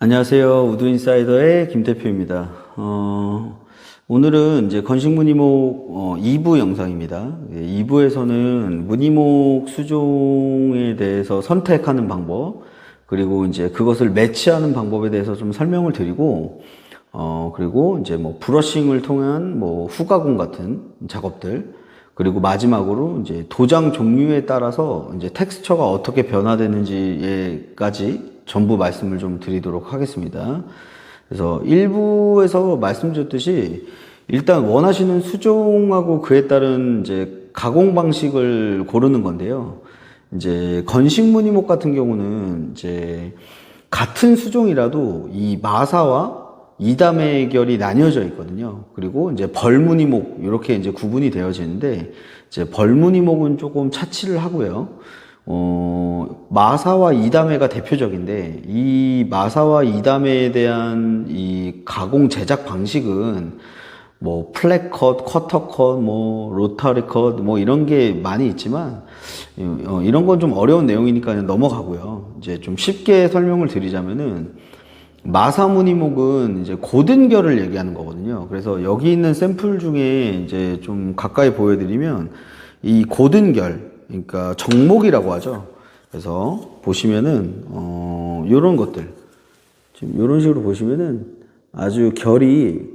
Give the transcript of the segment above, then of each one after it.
안녕하세요. 우드인사이더의 김 대표입니다. 오늘은 이제 건식무늬목 2부 영상입니다. 2부에서는 무늬목 수종에 대해서 선택하는 방법, 그리고 이제 그것을 매치하는 방법에 대해서 좀 설명을 드리고, 그리고 이제 뭐 브러싱을 통한 뭐 후가공 같은 작업들, 그리고 마지막으로 이제 도장 종류에 따라서 이제 텍스처가 어떻게 변화되는지에까지 전부 말씀을 좀 드리도록 하겠습니다. 그래서 1부에서 말씀드렸듯이 일단 원하시는 수종하고 그에 따른 이제 가공 방식을 고르는 건데요. 이제 건식무늬목 같은 경우는 이제 같은 수종이라도 이 마사와 이담의 결이 나뉘어져 있거든요. 그리고 이제 벌무늬목 이렇게 이제 구분이 되어지는데, 이제 벌무늬목은 조금 차치를 하고요. 마사와 이담회가 대표적인데, 이 마사와 이담회에 대한 이 가공 제작 방식은 뭐 플랫 컷, 커터 컷, 뭐 로타리 컷, 뭐 이런 게 많이 있지만, 이런 건 좀 어려운 내용이니까 그냥 넘어가고요. 이제 좀 쉽게 설명을 드리자면은, 마사무늬목은 이제 고든결을 얘기하는 거거든요. 그래서 여기 있는 샘플 중에 이제 좀 가까이 보여드리면 이 고든결, 그러니까 정목이라고 하죠. 그래서 보시면은 요런 것들, 지금 요런 식으로 보시면은 아주 결이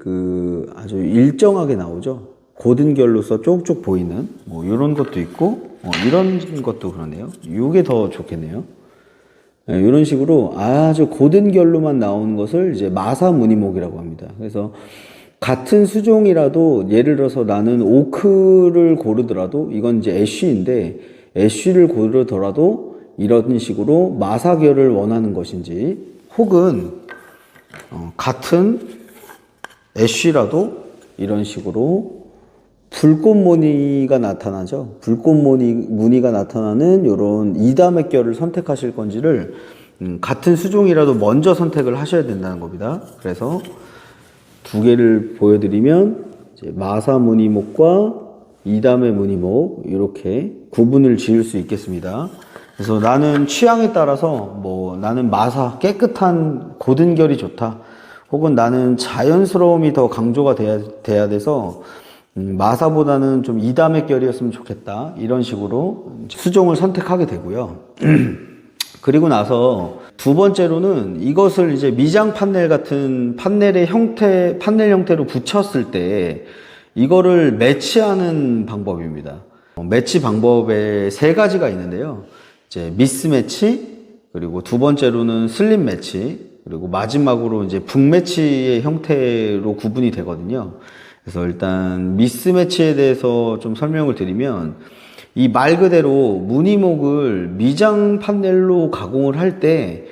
아주 일정하게 나오죠. 고든결로서 쪽쪽 보이는 뭐 요런 것도 있고, 이런 것도 그러네요. 요게 더 좋겠네요. 이런 식으로 아주 고든 결로만 나오는 것을 이제 마사무늬목이라고 합니다. 그래서 같은 수종이라도 예를 들어서 나는 오크를 고르더라도 이건 이제 애쉬인데, 애쉬를 고르더라도 이런 식으로 마사결을 원하는 것인지, 혹은 같은 애쉬라도 이런 식으로 불꽃무늬가 나타나죠. 불꽃무늬가 나타나는 이런 이담의 결을 선택하실 건지를 같은 수종이라도 먼저 선택을 하셔야 된다는 겁니다. 그래서 두 개를 보여드리면 이제 마사무늬목과 이담의 무늬목 이렇게 구분을 지을 수 있겠습니다. 그래서 나는 취향에 따라서 뭐 나는 마사 깨끗한 고든 결이 좋다, 혹은 나는 자연스러움이 더 강조가 돼야 돼서 마사보다는 좀 이담의 결이었으면 좋겠다, 이런 식으로 수종을 선택하게 되고요. 그리고 나서 두 번째로는 이것을 이제 미장 판넬 같은 판넬 형태로 붙였을 때 이거를 매치하는 방법입니다. 매치 방법에 세 가지가 있는데요. 이제 미스 매치, 그리고 두 번째로는 슬립 매치, 그리고 마지막으로 이제 북 매치의 형태로 구분이 되거든요. 그래서 일단 미스매치에 대해서 좀 설명을 드리면, 이 말 그대로 무늬목을 미장 판넬로 가공을 할 때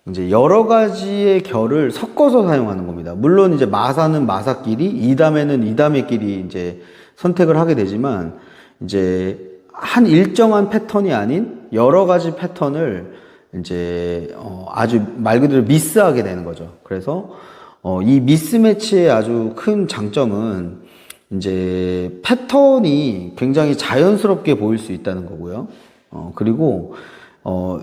이제 여러 가지의 결을 섞어서 사용하는 겁니다. 물론 이제 마사는 마사끼리, 이담에는 이담의끼리 이제 선택을 하게 되지만, 이제 한 일정한 패턴이 아닌 여러 가지 패턴을 이제 아주 말 그대로 미스하게 되는 거죠. 그래서 이 미스매치의 아주 큰 장점은 이제 패턴이 굉장히 자연스럽게 보일 수 있다는 거고요. 그리고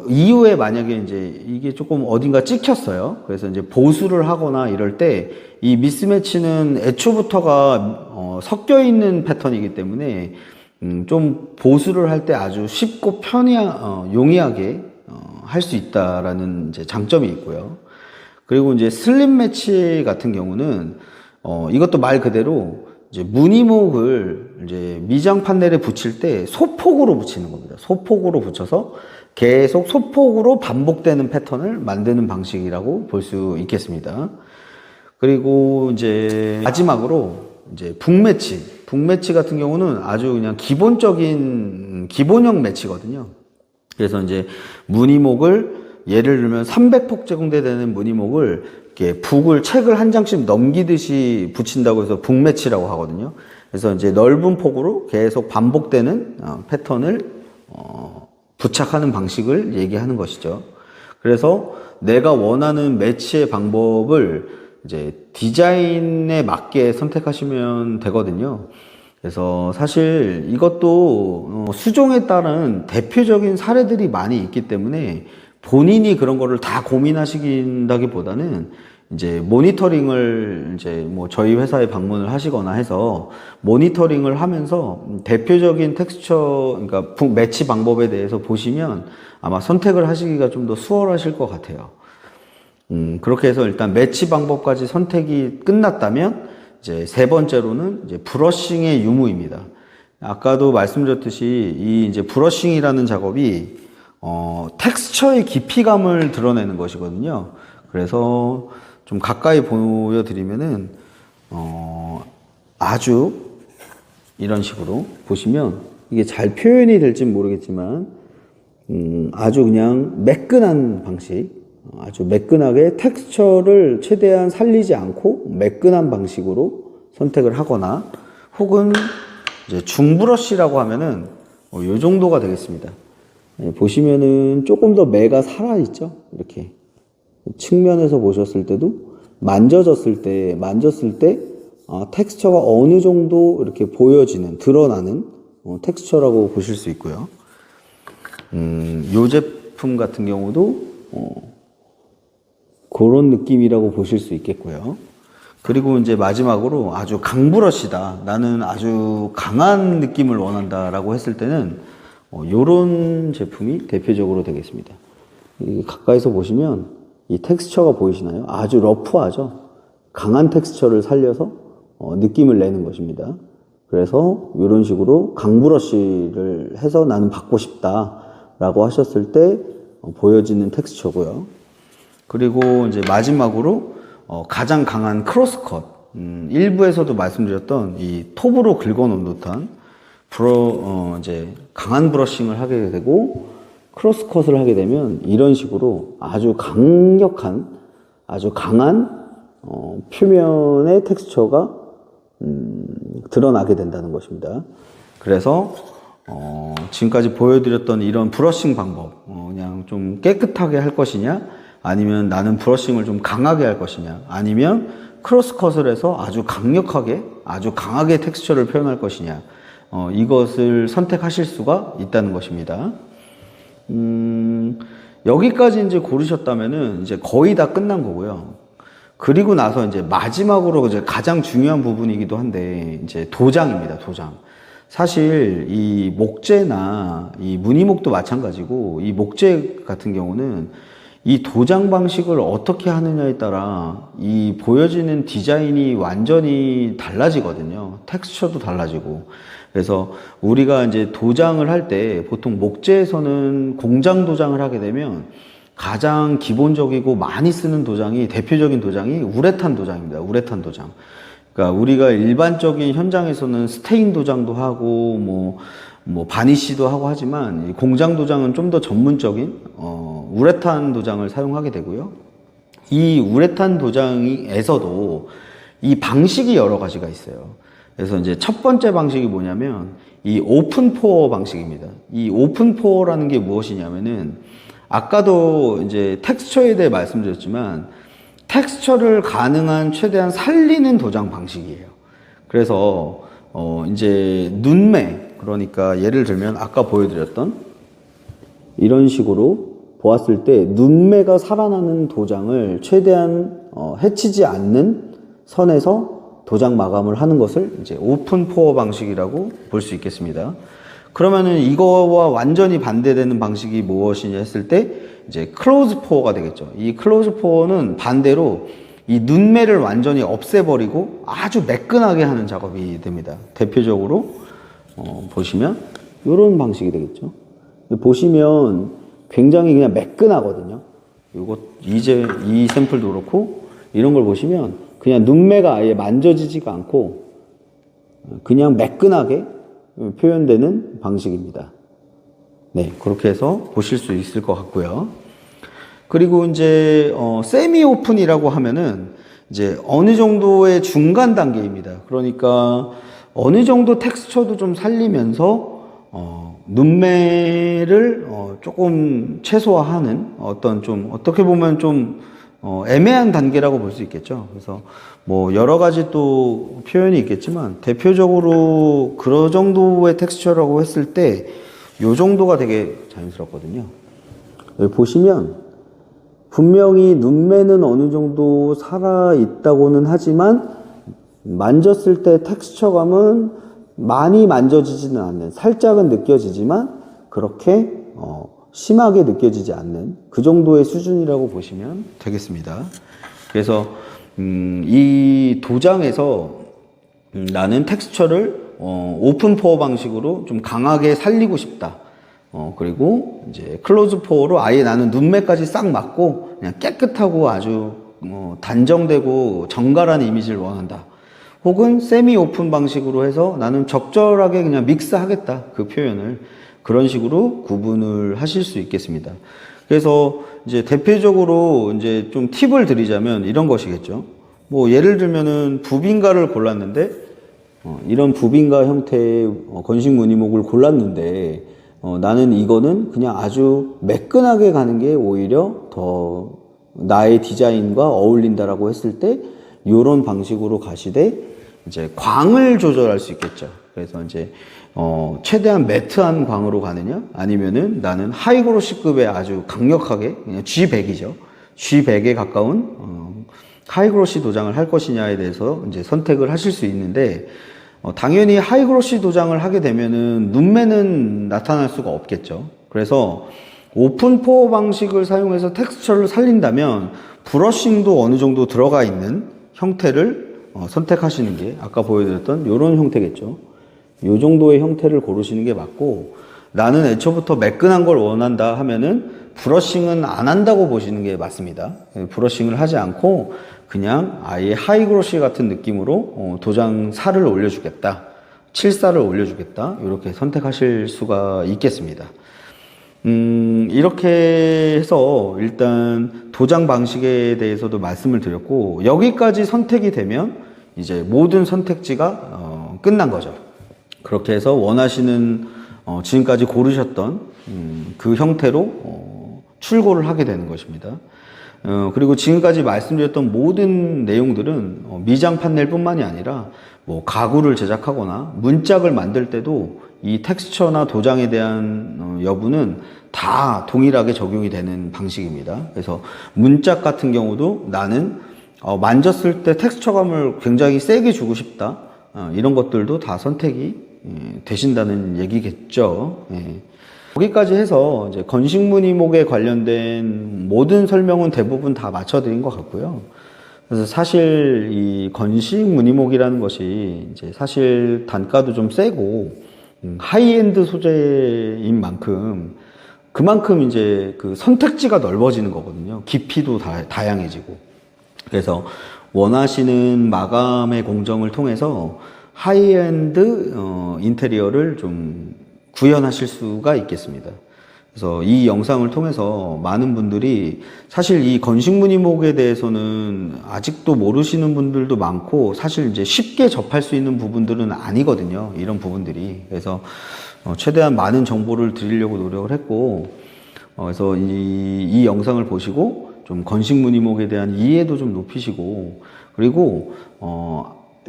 이후에 만약에 이제 이게 조금 어딘가 찍혔어요. 그래서 이제 보수를 하거나 이럴 때 이 미스매치는 애초부터가 섞여 있는 패턴이기 때문에 좀 보수를 할 때 아주 쉽고 용이하게 할 수 있다라는 이제 장점이 있고요. 그리고 이제 슬립 매치 같은 경우는 이것도 말 그대로 이제 무늬목을 이제 미장 판넬에 붙일 때 소폭으로 붙이는 겁니다. 소폭으로 붙여서 계속 소폭으로 반복되는 패턴을 만드는 방식이라고 볼 수 있겠습니다. 그리고 이제 마지막으로 이제 북매치. 북매치 같은 경우는 아주 그냥 기본형 매치거든요. 그래서 이제 무늬목을 예를 들면 300폭 제공되는 무늬목을 이렇게 책을 한 장씩 넘기듯이 붙인다고 해서 북매치라고 하거든요. 그래서 이제 넓은 폭으로 계속 반복되는 패턴을 부착하는 방식을 얘기하는 것이죠. 그래서 내가 원하는 매치의 방법을 이제 디자인에 맞게 선택하시면 되거든요. 그래서 사실 이것도 수종에 따른 대표적인 사례들이 많이 있기 때문에 본인이 그런 거를 다 고민하시긴다기보다는 이제 모니터링을 이제 뭐 저희 회사에 방문을 하시거나 해서 모니터링을 하면서 대표적인 텍스처, 그러니까 매치 방법에 대해서 보시면 아마 선택을 하시기가 좀 더 수월하실 것 같아요. 그렇게 해서 일단 매치 방법까지 선택이 끝났다면 이제 세 번째로는 이제 브러싱의 유무입니다. 아까도 말씀드렸듯이 이 이제 브러싱이라는 작업이 텍스처의 깊이감을 드러내는 것이거든요. 그래서 좀 가까이 보여드리면은 아주 이런 식으로 보시면 이게 잘 표현이 될진 모르겠지만 아주 그냥 매끈한 방식, 아주 매끈하게 텍스처를 최대한 살리지 않고 매끈한 방식으로 선택을 하거나 혹은 이제 중브러쉬라고 하면은 요 정도가 되겠습니다. 보시면은 조금 더 매가 살아있죠? 이렇게. 측면에서 보셨을 때도 만졌을 때 텍스처가 어느 정도 이렇게 보여지는, 드러나는 텍스처라고 보실 수 있고요. 요 제품 같은 경우도 그런 느낌이라고 보실 수 있겠고요. 그리고 이제 마지막으로 아주 강브러쉬다, 나는 아주 강한 느낌을 원한다라고 했을 때는 요런 제품이 대표적으로 되겠습니다. 가까이서 보시면 이 텍스처가 보이시나요? 아주 러프하죠? 강한 텍스처를 살려서 느낌을 내는 것입니다. 그래서 이런 식으로 강브러쉬를 해서 나는 받고 싶다 라고 하셨을 때 보여지는 텍스처고요. 그리고 이제 마지막으로 가장 강한 크로스컷, 일부에서도 말씀드렸던 이 톱으로 긁어놓은 듯한 이제 강한 브러싱을 하게 되고 크로스컷을 하게 되면 이런 식으로 아주 강력한, 아주 강한 표면의 텍스처가 드러나게 된다는 것입니다. 그래서 지금까지 보여드렸던 이런 브러싱 방법, 그냥 좀 깨끗하게 할 것이냐, 아니면 나는 브러싱을 좀 강하게 할 것이냐, 아니면 크로스컷을 해서 아주 강력하게, 아주 강하게 텍스처를 표현할 것이냐, 이것을 선택하실 수가 있다는 것입니다. 여기까지 이제 고르셨다면은 이제 거의 다 끝난 거고요. 그리고 나서 이제 마지막으로 이제 가장 중요한 부분이기도 한데 이제 도장입니다. 도장. 사실 이 목재나 이 무늬목도 마찬가지고 이 목재 같은 경우는 이 도장 방식을 어떻게 하느냐에 따라 이 보여지는 디자인이 완전히 달라지거든요. 텍스처도 달라지고. 그래서 우리가 이제 도장을 할 때 보통 목재에서는 공장 도장을 하게 되면 가장 기본적이고 많이 쓰는 도장이, 대표적인 도장이 우레탄 도장입니다. 우레탄 도장. 그러니까 우리가 일반적인 현장에서는 스테인 도장도 하고 뭐 바니쉬도 하고 하지만 이 공장 도장은 좀 더 전문적인 우레탄 도장을 사용하게 되고요. 이 우레탄 도장에서도 이 방식이 여러 가지가 있어요. 그래서 이제 첫 번째 방식이 뭐냐면 이 오픈 포어 방식입니다. 이 오픈 포어라는 게 무엇이냐면은 아까도 이제 텍스처에 대해 말씀드렸지만 텍스처를 가능한 최대한 살리는 도장 방식이에요. 그래서 이제 눈매, 그러니까 예를 들면 아까 보여드렸던 이런 식으로 보았을 때 눈매가 살아나는 도장을 최대한 해치지 않는 선에서 도장 마감을 하는 것을 이제 오픈 포어 방식이라고 볼 수 있겠습니다. 그러면은 이거와 완전히 반대되는 방식이 무엇이냐 했을 때 이제 클로즈 포어가 되겠죠. 이 클로즈 포어는 반대로 이 눈매를 완전히 없애버리고 아주 매끈하게 하는 작업이 됩니다. 대표적으로 보시면 이런 방식이 되겠죠. 보시면 굉장히 그냥 매끈하거든요. 이 샘플도 그렇고 이런 걸 보시면 그냥 눈매가 아예 만져지지가 않고 그냥 매끈하게 표현되는 방식입니다. 네, 그렇게 해서 보실 수 있을 것 같고요. 그리고 이제 세미 오픈이라고 하면은 이제 어느 정도의 중간 단계입니다. 그러니까 어느 정도 텍스처도 좀 살리면서 눈매를 조금 최소화하는 어떤 좀 어떻게 보면 좀 애매한 단계라고 볼 수 있겠죠. 그래서 뭐 여러 가지 또 표현이 있겠지만 대표적으로 그런 정도의 텍스처라고 했을 때 요 정도가 되게 자연스럽거든요. 여기 보시면 분명히 눈매는 어느 정도 살아있다고는 하지만 만졌을 때 텍스처감은 많이 만져지지는 않는, 살짝은 느껴지지만 그렇게 심하게 느껴지지 않는 그 정도의 수준이라고 보시면 되겠습니다. 그래서 이 도장에서 나는 텍스처를 오픈 포어 방식으로 좀 강하게 살리고 싶다. 그리고 이제 클로즈 포어로 아예 나는 눈매까지 싹 막고 그냥 깨끗하고 아주 단정되고 정갈한 이미지를 원한다. 혹은 세미 오픈 방식으로 해서 나는 적절하게 그냥 믹스하겠다. 그 표현을 그런 식으로 구분을 하실 수 있겠습니다. 그래서 이제 대표적으로 이제 좀 팁을 드리자면 이런 것이겠죠. 뭐 예를 들면은 부빈가를 골랐는데 이런 부빈가 형태의 건식 무늬목을 골랐는데 나는 이거는 그냥 아주 매끈하게 가는 게 오히려 더 나의 디자인과 어울린다라고 했을 때 이런 방식으로 가시되 이제 광을 조절할 수 있겠죠. 그래서 이제 최대한 매트한 광으로 가느냐 아니면은 나는 하이그로시급의 아주 강력하게 그냥 G100이죠. G100에 가까운 하이그로시 도장을 할 것이냐에 대해서 이제 선택을 하실 수 있는데 당연히 하이그로시 도장을 하게 되면은 눈매는 나타날 수가 없겠죠. 그래서 오픈 포어 방식을 사용해서 텍스처를 살린다면 브러싱도 어느 정도 들어가 있는 형태를 선택하시는 게 아까 보여드렸던 이런 형태겠죠. 이 정도의 형태를 고르시는 게 맞고, 나는 애초부터 매끈한 걸 원한다 하면은 브러싱은 안 한다고 보시는 게 맞습니다. 브러싱을 하지 않고 그냥 아예 하이그로시 같은 느낌으로 도장 살을 올려주겠다, 칠살을 올려주겠다, 이렇게 선택하실 수가 있겠습니다. 이렇게 해서 일단 도장 방식에 대해서도 말씀을 드렸고, 여기까지 선택이 되면 이제 모든 선택지가 끝난 거죠. 그렇게 해서 원하시는 지금까지 고르셨던 그 형태로 출고를 하게 되는 것입니다. 그리고 지금까지 말씀드렸던 모든 내용들은 미장 판넬 뿐만이 아니라 뭐 가구를 제작하거나 문짝을 만들 때도 이 텍스처나 도장에 대한 여부는 다 동일하게 적용이 되는 방식입니다. 그래서 문짝 같은 경우도 나는 만졌을 때 텍스처감을 굉장히 세게 주고 싶다, 이런 것들도 다 선택이 되신다는 얘기겠죠. 여기까지 해서 이제 건식 무늬목에 관련된 모든 설명은 대부분 다 맞춰드린 것 같고요. 그래서 사실 이 건식 무늬목이라는 것이 이제 사실 단가도 좀 세고 하이엔드 소재인 만큼 그만큼 이제 그 선택지가 넓어지는 거거든요. 깊이도 다양해지고. 그래서 원하시는 마감의 공정을 통해서 하이엔드 인테리어를 좀 구현하실 수가 있겠습니다. 그래서 이 영상을 통해서 많은 분들이 사실 이 건식 무늬목에 대해서는 아직도 모르시는 분들도 많고, 사실 이제 쉽게 접할 수 있는 부분들은 아니거든요. 이런 부분들이. 그래서 최대한 많은 정보를 드리려고 노력을 했고, 그래서 이 영상을 보시고 좀 건식 무늬목에 대한 이해도 좀 높이시고, 그리고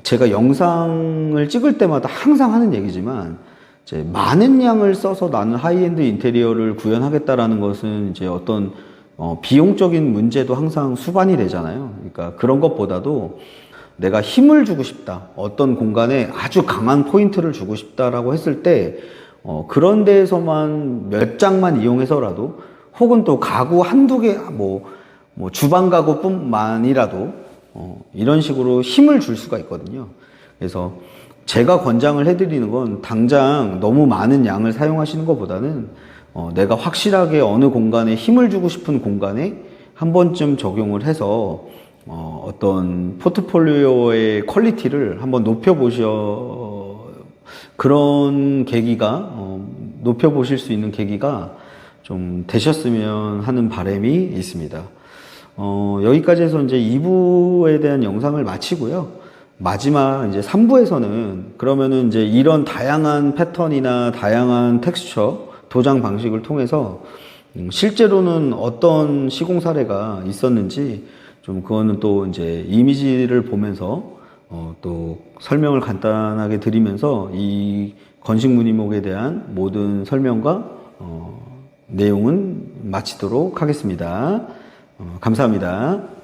제가 영상을 찍을 때마다 항상 하는 얘기지만, 이제 많은 양을 써서 나는 하이엔드 인테리어를 구현하겠다라는 것은 이제 어떤 비용적인 문제도 항상 수반이 되잖아요. 그러니까 그런 것보다도 내가 힘을 주고 싶다, 어떤 공간에 아주 강한 포인트를 주고 싶다라고 했을 때 그런 데에서만 몇 장만 이용해서라도, 혹은 또 가구 한두 개, 뭐 주방 가구뿐만이라도 이런 식으로 힘을 줄 수가 있거든요. 그래서 제가 권장을 해드리는 건 당장 너무 많은 양을 사용하시는 것보다는 내가 확실하게 어느 공간에 힘을 주고 싶은 공간에 한 번쯤 적용을 해서 어떤 포트폴리오의 퀄리티를 한번 그런 계기가 높여보실 수 있는 계기가 좀 되셨으면 하는 바람이 있습니다. 여기까지 해서 이제 2부에 대한 영상을 마치고요. 마지막 이제 3부에서는 그러면은 이제 이런 다양한 패턴이나 다양한 텍스처, 도장 방식을 통해서 실제로는 어떤 시공 사례가 있었는지 좀 그거는 또 이제 이미지를 보면서 또 설명을 간단하게 드리면서 이 건식 무늬목에 대한 모든 설명과 내용은 마치도록 하겠습니다. 감사합니다.